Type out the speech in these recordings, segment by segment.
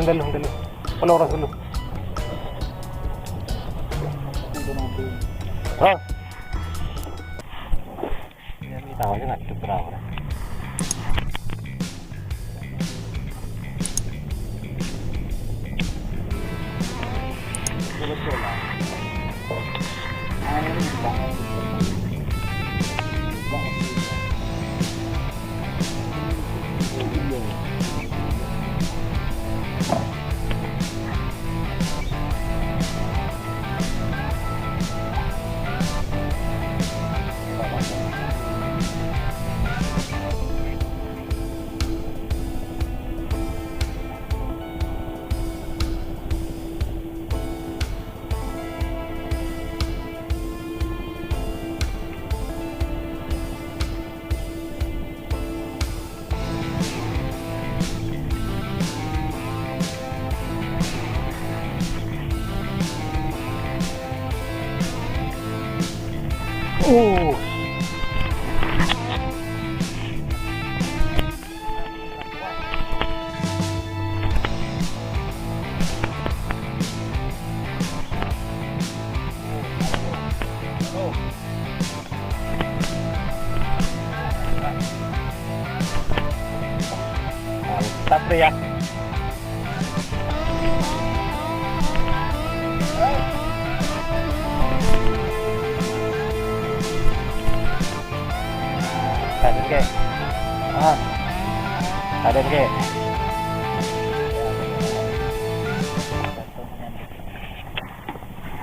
Dalun. Kalau orang dulu. Oh. Ini tahu aja nggak itu berapa. Mantap ya. Ada ke?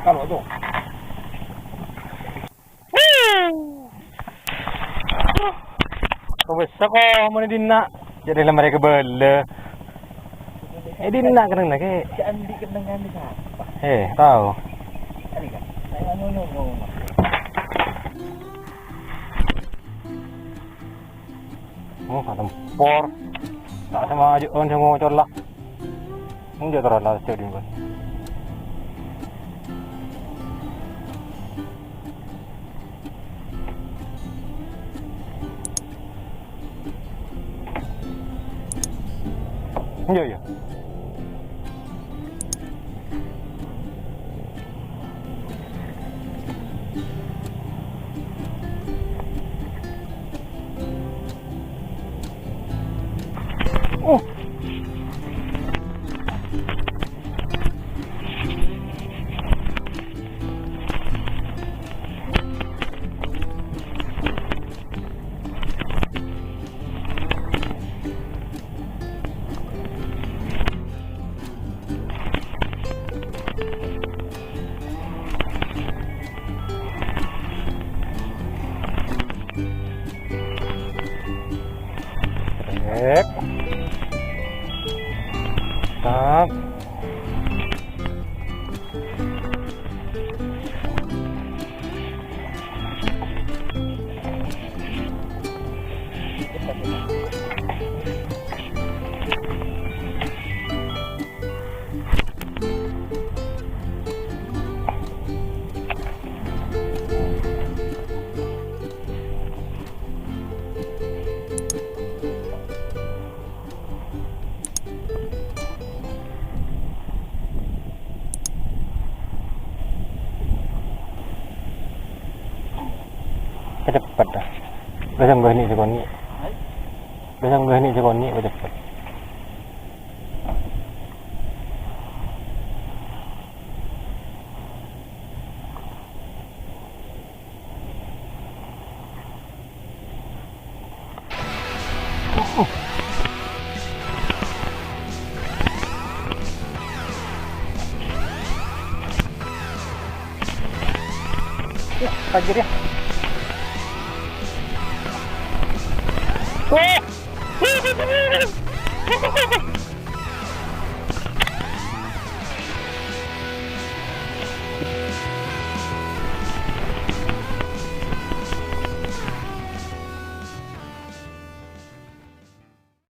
Kalau tuh. Kau besar kau mana dina? Jadi lah mereka bela. Dina kena lagi. Jangan dikenangan di sana. Tahu. Ini kan. Saya ngomong. Oh, tempor. Tak sama aja on sama colak. Mungkin dia terlalu jauh di mana. Iya. Oh. Stop. Besang gani sekon ni. Besang gani sekon ni macam cepat. Ya, tajir ya.